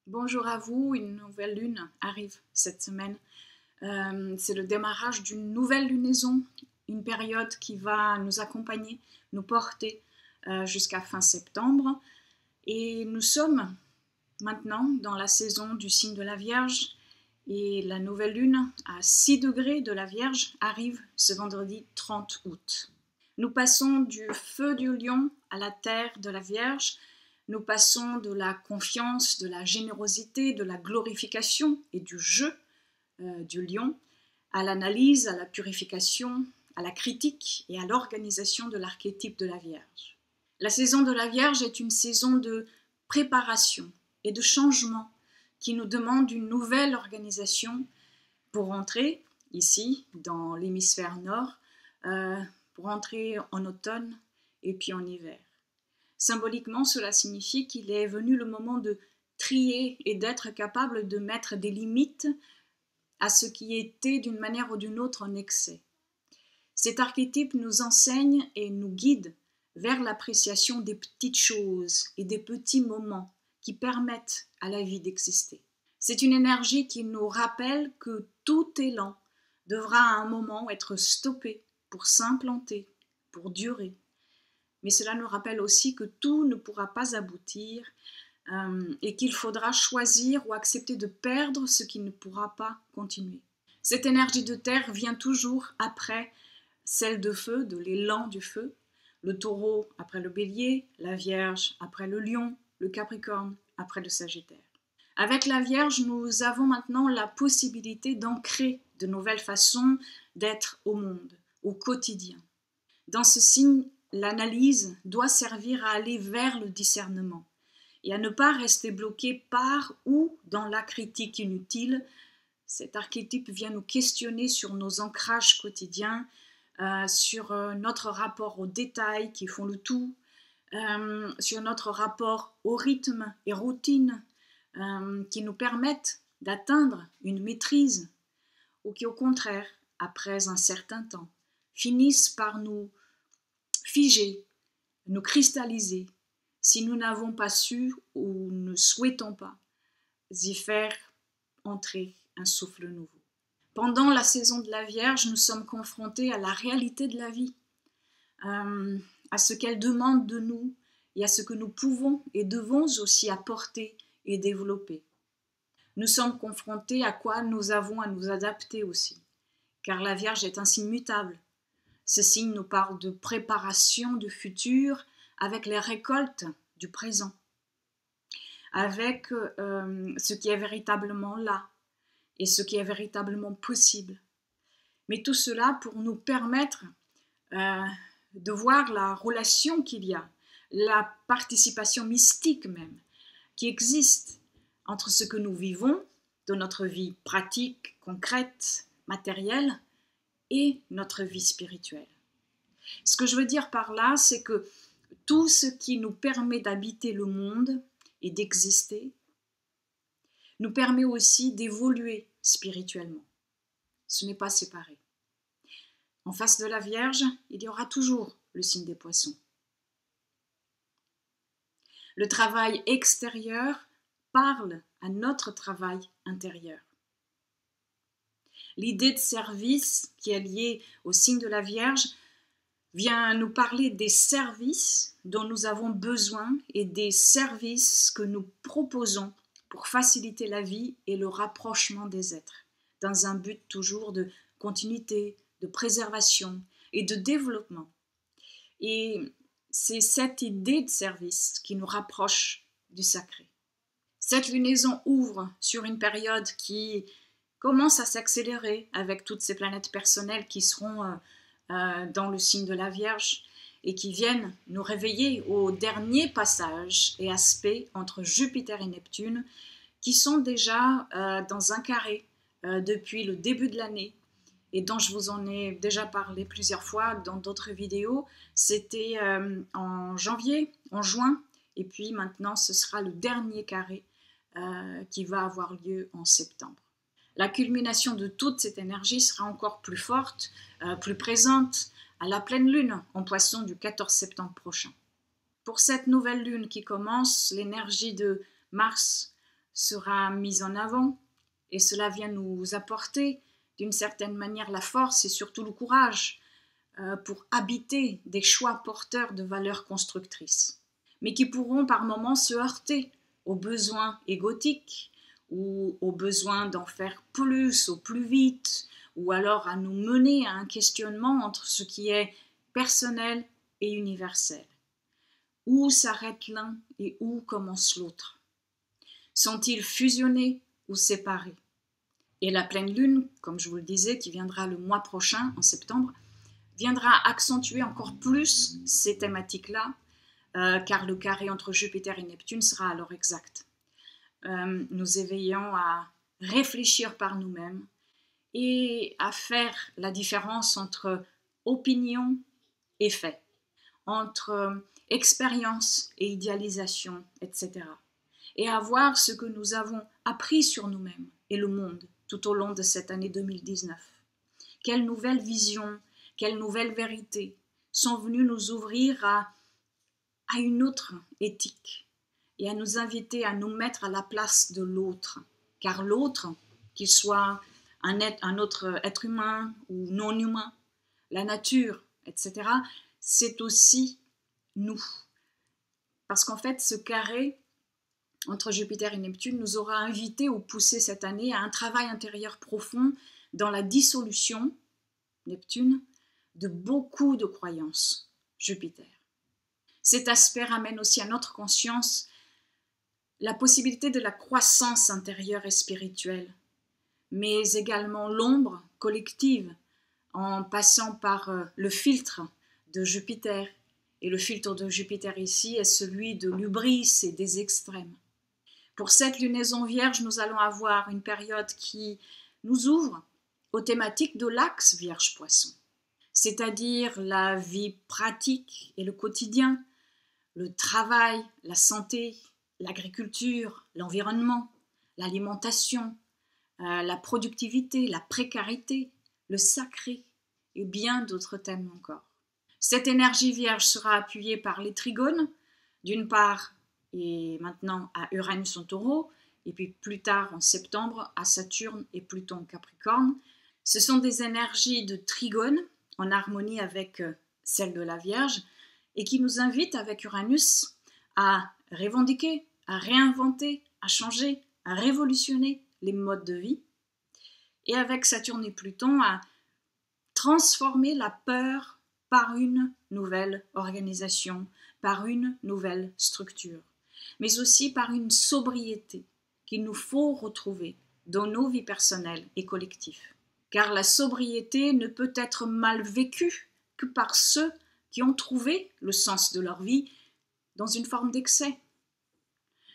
Bonjour à vous, une nouvelle lune arrive cette semaine. C'est le démarrage d'une nouvelle lunaison, une période qui va nous accompagner, nous porter jusqu'à fin septembre. Et nous sommes maintenant dans la saison du signe de la Vierge et la nouvelle lune à 6 degrés de la Vierge arrive ce vendredi 30 août. Nous passons du feu du lion à la terre de la Vierge. Nous passons de la confiance, de la générosité, de la glorification et du jeu du lion à l'analyse, à la purification, à la critique et à l'organisation de l'archétype de la Vierge. La saison de la Vierge est une saison de préparation et de changement qui nous demande une nouvelle organisation pour entrer ici dans l'hémisphère nord, pour entrer en automne et puis en hiver. Symboliquement, cela signifie qu'il est venu le moment de trier et d'être capable de mettre des limites à ce qui était d'une manière ou d'une autre en excès. Cet archétype nous enseigne et nous guide vers l'appréciation des petites choses et des petits moments qui permettent à la vie d'exister. C'est une énergie qui nous rappelle que tout élan devra à un moment être stoppé pour s'implanter, pour durer. Mais cela nous rappelle aussi que tout ne pourra pas aboutir et qu'il faudra choisir ou accepter de perdre ce qui ne pourra pas continuer. Cette énergie de terre vient toujours après celle de feu, de l'élan du feu, le taureau après le bélier, la vierge après le lion, le capricorne après le sagittaire. Avec la vierge, nous avons maintenant la possibilité d'ancrer de nouvelles façons d'être au monde, au quotidien. Dans ce signe, l'analyse doit servir à aller vers le discernement et à ne pas rester bloqué par ou dans la critique inutile. Cet archétype vient nous questionner sur nos ancrages quotidiens, sur notre rapport aux détails qui font le tout, sur notre rapport au rythme et routine qui nous permettent d'atteindre une maîtrise ou qui au contraire, après un certain temps, finissent par nous figer, nous cristalliser, si nous n'avons pas su ou ne souhaitons pas y faire entrer un souffle nouveau. Pendant la saison de la Vierge, nous sommes confrontés à la réalité de la vie, à ce qu'elle demande de nous et à ce que nous pouvons et devons aussi apporter et développer. Nous sommes confrontés à quoi nous avons à nous adapter aussi, car la Vierge est un signe mutable. Ce signe nous parle de préparation du futur avec les récoltes du présent, avec ce qui est véritablement là et ce qui est véritablement possible. Mais tout cela pour nous permettre de voir la relation qu'il y a, la participation mystique même, qui existe entre ce que nous vivons de notre vie pratique, concrète, matérielle, et notre vie spirituelle. Ce que je veux dire par là, c'est que tout ce qui nous permet d'habiter le monde et d'exister nous permet aussi d'évoluer spirituellement. Ce n'est pas séparé. En face de la Vierge, il y aura toujours le signe des Poissons. Le travail extérieur parle à notre travail intérieur. L'idée de service qui est liée au signe de la Vierge vient nous parler des services dont nous avons besoin et des services que nous proposons pour faciliter la vie et le rapprochement des êtres, dans un but toujours de continuité, de préservation et de développement. Et c'est cette idée de service qui nous rapproche du sacré. Cette lunaison ouvre sur une période qui commence à s'accélérer avec toutes ces planètes personnelles qui seront dans le signe de la Vierge et qui viennent nous réveiller au dernier passage et aspect entre Jupiter et Neptune qui sont déjà dans un carré depuis le début de l'année et dont je vous en ai déjà parlé plusieurs fois dans d'autres vidéos. C'était en janvier, en juin, et puis maintenant ce sera le dernier carré qui va avoir lieu en septembre. La culmination de toute cette énergie sera encore plus forte, plus présente à la pleine lune en Poisson du 14 septembre prochain. Pour cette nouvelle lune qui commence, l'énergie de Mars sera mise en avant et cela vient nous apporter d'une certaine manière la force et surtout le courage pour habiter des choix porteurs de valeurs constructrices, mais qui pourront par moments se heurter aux besoins égotiques ou au besoin d'en faire plus au plus vite, ou alors à nous mener à un questionnement entre ce qui est personnel et universel. Où s'arrête l'un et où commence l'autre? Sont-ils fusionnés ou séparés? Et la pleine lune, comme je vous le disais, qui viendra le mois prochain, en septembre, viendra accentuer encore plus ces thématiques-là, car le carré entre Jupiter et Neptune sera alors exact. Nous éveillons à réfléchir par nous-mêmes et à faire la différence entre opinion et fait, entre expérience et idéalisation, etc. Et à voir ce que nous avons appris sur nous-mêmes et le monde tout au long de cette année 2019. Quelles nouvelles visions, quelles nouvelles vérités sont venues nous ouvrir à une autre éthique et à nous inviter à nous mettre à la place de l'autre. Car l'autre, qu'il soit un autre être humain ou non humain, la nature, etc., c'est aussi nous. Parce qu'en fait, ce carré entre Jupiter et Neptune nous aura invités ou poussé cette année à un travail intérieur profond dans la dissolution, Neptune, de beaucoup de croyances, Jupiter. Cet aspect ramène aussi à notre conscience la possibilité de la croissance intérieure et spirituelle, mais également l'ombre collective en passant par le filtre de Jupiter. Et le filtre de Jupiter ici est celui de l'hubris et des extrêmes. Pour cette lunaison vierge, nous allons avoir une période qui nous ouvre aux thématiques de l'axe Vierge-Poisson, c'est-à-dire la vie pratique et le quotidien, le travail, la santé, l'agriculture, l'environnement, l'alimentation, la productivité, la précarité, le sacré et bien d'autres thèmes encore. Cette énergie vierge sera appuyée par les trigones, d'une part et maintenant à Uranus en Taureau, et puis plus tard en septembre à Saturne et Pluton en Capricorne. Ce sont des énergies de trigone en harmonie avec celle de la Vierge et qui nous invitent avec Uranus à revendiquer, à réinventer, à changer, à révolutionner les modes de vie, et avec Saturne et Pluton à transformer la peur par une nouvelle organisation, par une nouvelle structure, mais aussi par une sobriété qu'il nous faut retrouver dans nos vies personnelles et collectives. Car la sobriété ne peut être mal vécue que par ceux qui ont trouvé le sens de leur vie dans une forme d'excès.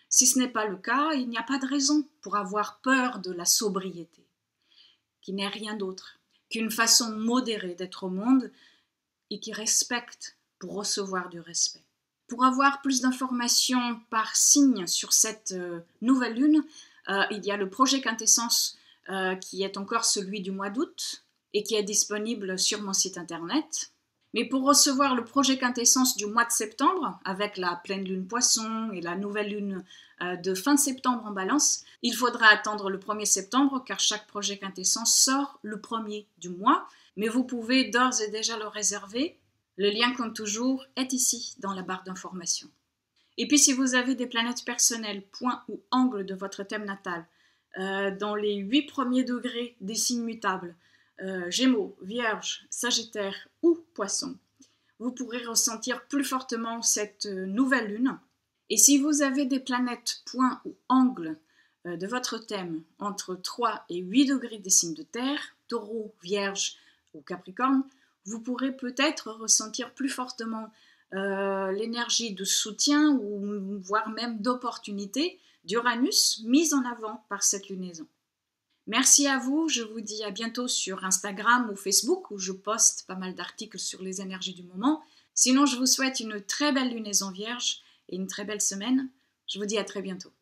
Si ce n'est pas le cas, il n'y a pas de raison pour avoir peur de la sobriété, qui n'est rien d'autre qu'une façon modérée d'être au monde et qui respecte pour recevoir du respect. Pour avoir plus d'informations par signe sur cette nouvelle lune, il y a le projet Quintessence qui est encore celui du mois d'août et qui est disponible sur mon site internet. Mais pour recevoir le projet Quintessence du mois de septembre, avec la pleine lune Poisson et la nouvelle lune de fin de septembre en Balance, il faudra attendre le 1er septembre car chaque projet Quintessence sort le 1er du mois. Mais vous pouvez d'ores et déjà le réserver. Le lien, comme toujours, est ici dans la barre d'information. Et puis si vous avez des planètes personnelles, points ou angles de votre thème natal, dans les 8 premiers degrés des signes mutables, Gémeaux, Vierge, Sagittaire ou Poisson, vous pourrez ressentir plus fortement cette nouvelle lune. Et si vous avez des planètes, points ou angles de votre thème entre 3 et 8 degrés des signes de terre, Taureau, Vierge ou Capricorne, vous pourrez peut-être ressentir plus fortement l'énergie de soutien ou voire même d'opportunité d'Uranus mise en avant par cette lunaison. Merci à vous, je vous dis à bientôt sur Instagram ou Facebook où je poste pas mal d'articles sur les énergies du moment. Sinon, je vous souhaite une très belle lunaison vierge et une très belle semaine. Je vous dis à très bientôt.